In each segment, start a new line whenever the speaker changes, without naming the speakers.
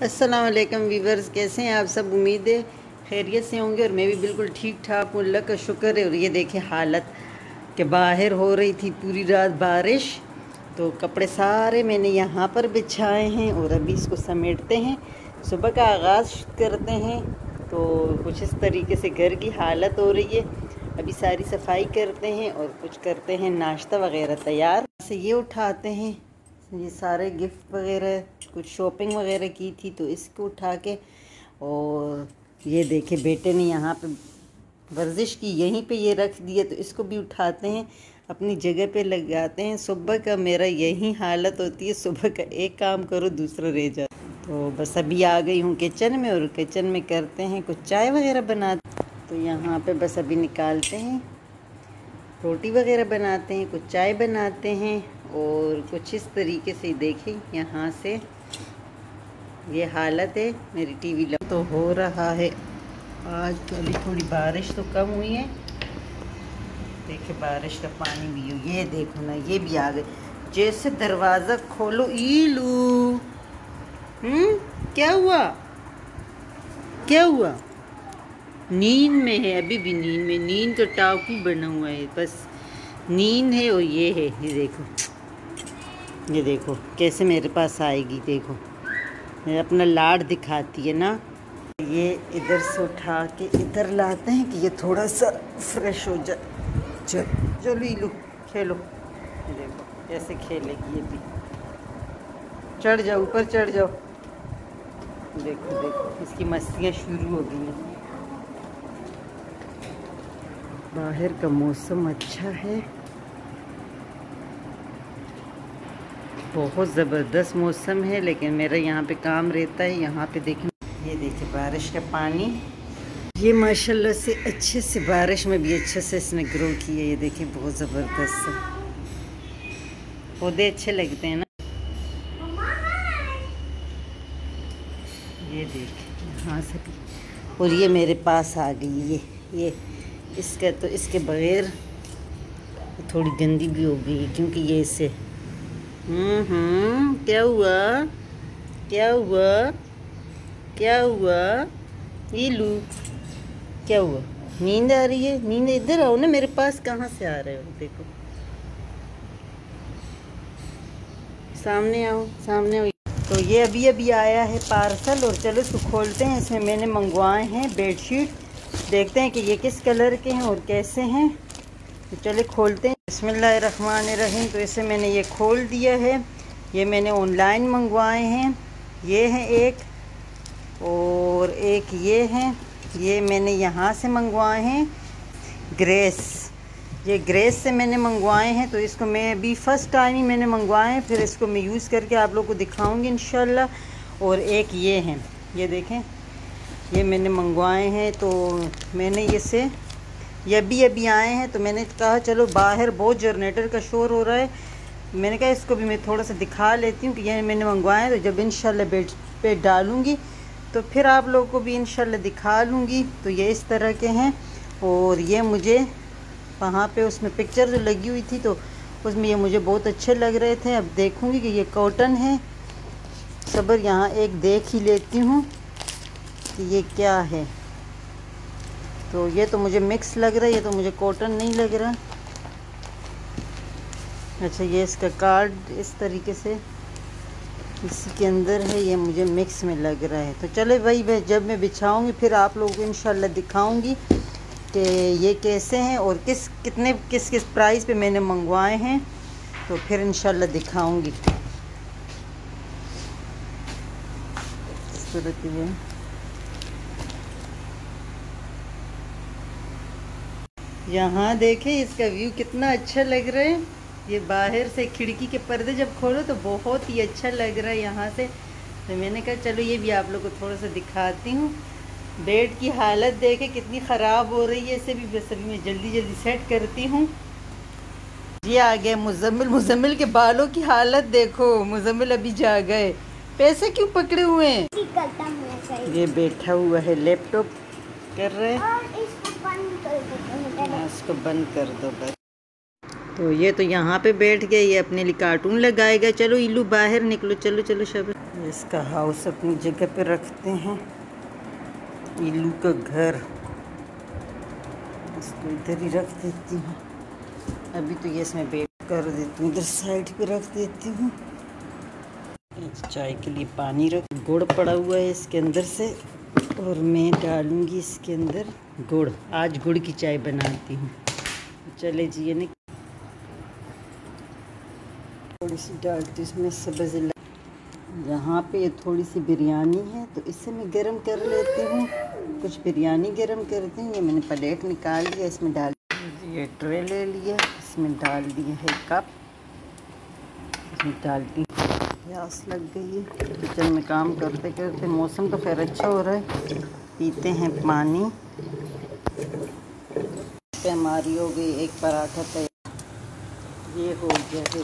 अस्सलाम वालेकुम वीवर्स, कैसे हैं आप सब। उम्मीद है खैरियत से होंगे और मैं भी बिल्कुल ठीक ठाक हूँ, अल्लाह का शुक्र है। और ये देखें हालत कि बाहर हो रही थी पूरी रात बारिश, तो कपड़े सारे मैंने यहाँ पर बिछाए हैं और अभी इसको समेटते हैं, सुबह का आगाज़ करते हैं। तो कुछ इस तरीके से घर की हालत हो रही है। अभी सारी सफाई करते हैं और कुछ करते हैं नाश्ता वगैरह तैयार से। ये उठाते हैं, ये सारे गिफ्ट वगैरह, कुछ शॉपिंग वगैरह की थी तो इसको उठा के, और ये देखे बेटे ने यहाँ पे वर्जिश की, यहीं पे ये रख दिया तो इसको भी उठाते हैं, अपनी जगह पे लगाते हैं। सुबह का मेरा यही हालत होती है, सुबह का एक काम करो दूसरा रह जाता। तो बस अभी आ गई हूँ किचन में, और किचन में करते हैं कुछ चाय वगैरह बनाते। तो यहाँ पे बस अभी निकालते हैं, रोटी वगैरह बनाते हैं, कुछ चाय बनाते हैं, और कुछ इस तरीके से देखें। यहाँ से ये हालत है मेरी टीवी तो हो रहा है। आज तो अभी थोड़ी बारिश तो कम हुई है, देखिए बारिश का पानी भी हो। ये देखो ना, ये भी आ गए। जैसे दरवाज़ा खोलो, ईलू क्या हुआ, क्या हुआ। नींद में है, अभी भी नींद में, नींद का टाकू बना हुआ है, बस नींद है। और ये है, ये देखो, ये देखो कैसे मेरे पास आएगी, देखो अपना लाड दिखाती है ना। ये इधर से उठा के इधर लाते हैं कि ये थोड़ा सा फ्रेश हो जाए। चलो लो खेलो, ये देखो कैसे खेलेगी। ये भी चढ़ जाओ, ऊपर चढ़ जाओ। देखो देखो इसकी मस्तियाँ शुरू हो गई हैं। बाहर का मौसम अच्छा है, बहुत ज़बरदस्त मौसम है, लेकिन मेरा यहाँ पे काम रहता है। यहाँ पे देखें, ये देखिए बारिश का पानी, ये माशाल्लाह से अच्छे से बारिश में भी अच्छे से इसने ग्रो किया। ये देखिए बहुत ज़बरदस्त पौधे अच्छे लगते हैं ना। ये देखिए यहाँ से भी, और ये मेरे पास आ गई। ये इसका तो इसके बगैर थोड़ी गंदी भी हो गई, क्योंकि ये इससे क्या हुआ, क्या हुआ, क्या हुआ। ईलू क्या हुआ, नींद आ रही है। नींद, इधर आओ ना मेरे पास, कहाँ से आ रहे हो। देखो सामने आओ, सामने आओ। तो ये अभी अभी आया है पार्सल, और चलो इसको खोलते हैं। इसमें मैंने मंगवाए हैं बेडशीट, देखते हैं कि ये किस कलर के हैं और कैसे हैं। तो चले खोलते हैं। बिस्मिल्लाहिर्रहमानिर्रहीम। तो इसे मैंने ये खोल दिया है। ये मैंने ऑनलाइन मंगवाए हैं, ये हैं एक, और एक ये हैं। ये मैंने यहाँ से मंगवाए हैं ग्रेस, ये ग्रेस से मैंने मंगवाए हैं। तो इसको मैं अभी फ़र्स्ट टाइम ही मैंने मंगवाए हैं, फिर इसको मैं यूज़ करके आप लोगों को दिखाऊंगी इंशाल्लाह। और एक ये हैं, ये देखें, ये मैंने मंगवाए हैं। तो मैंने ये अभी आए हैं, तो मैंने कहा चलो बाहर बहुत जनरेटर का शोर हो रहा है, मैंने कहा इसको भी मैं थोड़ा सा दिखा लेती हूँ कि ये मैंने मंगवाए हैं। तो जब इंशाल्लाह बेड पे डालूँगी तो फिर आप लोगों को भी इंशाल्लाह दिखा लूँगी। तो ये इस तरह के हैं, और ये मुझे वहाँ पे उसमें पिक्चर जो लगी हुई थी तो उसमें ये मुझे बहुत अच्छे लग रहे थे। अब देखूँगी कि ये कॉटन है, सबर यहाँ एक देख ही लेती हूँ कि ये क्या है। तो ये तो मुझे मिक्स लग रहा है, ये तो मुझे कॉटन नहीं लग रहा। अच्छा, ये इसका कार्ड इस तरीके से इसी के अंदर है, ये मुझे मिक्स में लग रहा है। तो चले भाई, जब मैं बिछाऊंगी फिर आप लोगों को इंशाल्लाह दिखाऊंगी कि ये कैसे हैं और किस किस प्राइस पे मैंने मंगवाए हैं। तो फिर इंशाल्लाह दिखाऊंगी। इस तरह के यहाँ देखें, इसका व्यू कितना अच्छा लग रहा है। ये बाहर से खिड़की के पर्दे जब खोलो तो बहुत ही अच्छा लग रहा है यहाँ से। तो मैंने कहा चलो ये भी आप लोग को थोड़ा सा दिखाती हूँ। बेड की हालत देखे कितनी ख़राब हो रही है, इसे भी बस अभी मैं जल्दी जल्दी सेट करती हूँ। ये आ गए मुजम्मिल के बालों की हालत देखो, मुजम्मिल अभी जा गए। पैसे क्यों पकड़े हुए हैं, ये बैठा हुआ है लैपटॉप कर रहे हैं। इसको बंद कर दो बस। तो ये तो यहाँ पे बैठ गया, ये अपने लिए कार्टून लगाएगा। चलो इल्लू बाहर निकलो, चलो चलो शब। इसका हाउस अपनी जगह पे रखते हैं, इल्लू का घर इसको इधर ही रख देती हूँ। अभी तो ये इसमें बैठ कर देती हूँ, इधर साइड पे रख देती हूँ। चाय के लिए पानी रख, गुड़ पड़ा हुआ है इसके अंदर से, और मैं डालूँगी इसके अंदर गुड़। आज गुड़ की चाय बनाती हूँ। चले जी, ये थोड़ी सी डालती इसमें सब्ज़। यहाँ पे थोड़ी सी बिरयानी है तो इससे मैं गरम कर लेती हूँ, कुछ बिरयानी गरम करती हूँ। ये मैंने प्लेट निकाल लिया, इसमें डाल, ये ट्रे ले लिया, इसमें डाल दिया है कप, इसमें डालती हूँ। प्यास लग गई है किचन में काम करते करते। मौसम तो खैर अच्छा हो रहा है, पीते हैं पानी। हमारी हो गई एक पराठा तैयार, ये हो गया है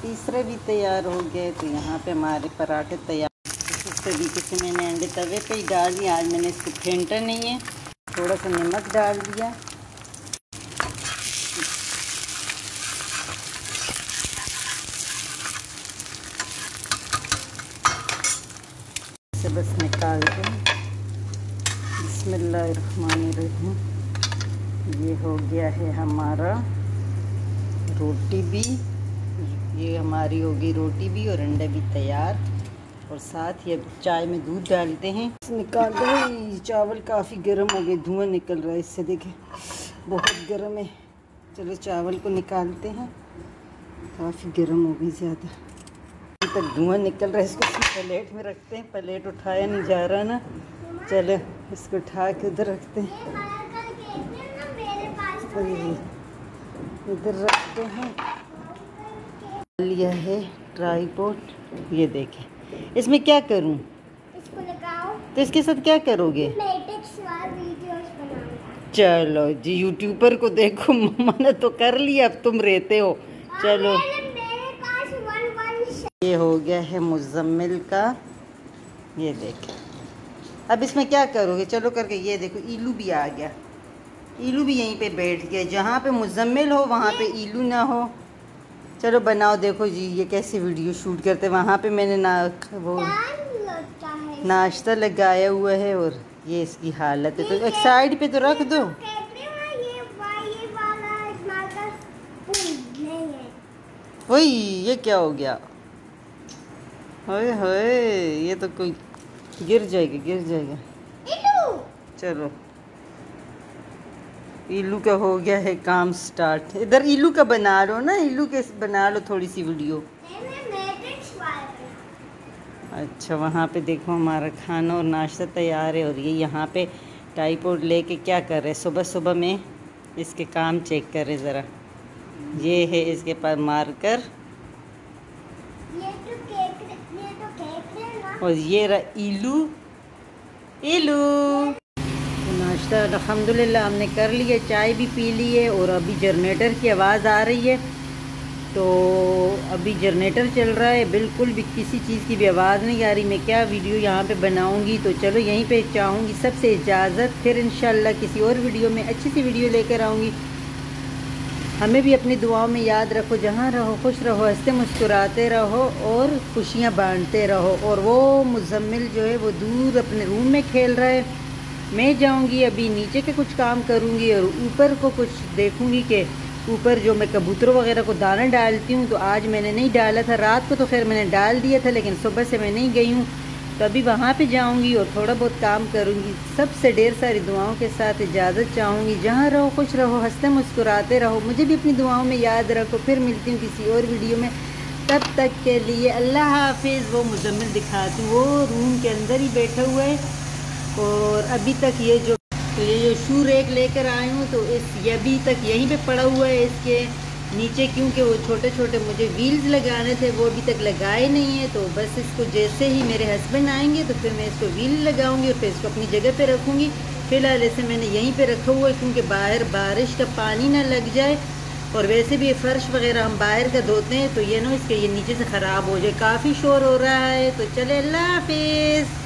तीसरे भी तैयार हो गए। तो यहाँ पे हमारे पराठे तैयार। इस तरीके से मैंने अंडे तवे पे ही डाल दिया। आज मैंने इसको फेंटा नहीं है, थोड़ा सा नमक डाल दिया। इसे बस निकाल दें। बिस्मिल्लाहिर्रहमानिर्रहीम। ये हो गया है हमारा रोटी भी, ये हमारी होगी रोटी भी और अंडा भी तैयार। और साथ ही अब चाय में दूध डालते हैं। निकाल दो, चावल काफ़ी गर्म हो गए, धुआं निकल रहा है इससे, देखें बहुत गर्म है। चलो चावल को निकालते हैं, काफ़ी गर्म हो गई ज़्यादा, अभी तक धुआं निकल रहा है। इसको प्लेट में रखते हैं, प्लेट उठाया नहीं जा रहा ना। चलो इसको उठा के उधर रखते हैं, इधर रखते हैं। लिया है ट्राइपॉड, ये देखें। इसमें क्या करूं? इसको लगाओ। तो इसके साथ क्या करोगे? चलो जी, यूट्यूबर को देखो, मम्मा ने तो कर लिया, अब तुम रहते हो। चलो मेरे पास ये हो गया है मुज़म्मिल का, ये देखें। अब इसमें क्या करोगे? चलो करके, ये देखो इल्लू भी आ गया, इल्लू भी यहीं पे बैठ गया। जहाँ पे मुज़म्मिल हो वहाँ पे इल्लू ना हो। चलो बनाओ, देखो जी ये कैसे वीडियो शूट करते। वहाँ पे मैंने वो नाश्ता लगाया हुआ है और ये इसकी हालत है। तो एक साइड पे तो रख दो। वही, ये क्या हो गया? होए होए, ये तो कोई गिर जाएगा, गिर जाएगा। चलो इल्लू का हो गया है काम स्टार्ट। इधर इल्लू का बना लो ना, इल्लू के बना लो थोड़ी सी वीडियो। अच्छा, वहाँ पे देखो हमारा खाना और नाश्ता तैयार है। और ये यहाँ पे ट्राइपॉड लेके क्या कर रहे हैं? सुबह सुबह में इसके काम चेक कर रहे ज़रा। ये है इसके पास मार्कर, और ये रहा इल्लू। इल्लू नाश्ता अल्हम्दुलिल्लाह हमने कर लिया, चाय भी पी ली है। और अभी जनरेटर की आवाज़ आ रही है, तो अभी जनरेटर चल रहा है, बिल्कुल भी किसी चीज़ की भी आवाज़ नहीं आ रही। मैं क्या वीडियो यहाँ पे बनाऊँगी? तो चलो यहीं पे चाहूँगी सबसे इजाज़त, फिर इंशाल्लाह किसी और वीडियो में अच्छी सी वीडियो लेकर आऊँगी। हमें भी अपनी दुआओं में याद रखो, जहाँ रहो खुश रहो, हंसते मुस्कुराते रहो और खुशियाँ बांटते रहो। और वो मुज़म्मिल जो है वो दूर अपने रूम में खेल रहा है। मैं जाऊंगी अभी नीचे के कुछ काम करूंगी और ऊपर को कुछ देखूंगी कि ऊपर जो मैं कबूतरों वगैरह को दाना डालती हूँ, तो आज मैंने नहीं डाला था। रात को तो खैर मैंने डाल दिया था, लेकिन सुबह से मैं नहीं गई हूँ, तो अभी वहाँ पे जाऊँगी और थोड़ा बहुत काम करूँगी। सबसे ढेर सारी दुआओं के साथ इजाज़त चाहूँगी। जहाँ रहो खुश रहो, हंसते मुस्कुराते रहो, मुझे भी अपनी दुआओं में याद रखो। फिर मिलती हूँ किसी और वीडियो में, तब तक के लिए अल्लाह हाफिज़। वो मुज़म्मिल दिखाती हूँ, वो रूम के अंदर ही बैठा हुआ है। और अभी तक ये जो शू रैक लेकर आई हूँ, तो ये अभी तक यहीं पे पड़ा हुआ है इसके नीचे, क्योंकि वो छोटे छोटे मुझे व्हील्स लगाने थे, वो अभी तक लगाए नहीं है। तो बस इसको जैसे ही मेरे हस्बैंड आएंगे तो फिर मैं इसको व्हील लगाऊंगी और फिर इसको अपनी जगह पे रखूँगी। फ़िलहाल इसे मैंने यहीं पे रखा हुआ है, क्योंकि बाहर बारिश का पानी ना लग जाए। और वैसे भी ये फ़र्श वगैरह हम बाहर का धोते हैं, तो ये ना इसके ये नीचे से ख़राब हो जाए। काफ़ी शोर हो रहा है, तो चले अल्लाह हाफिज़।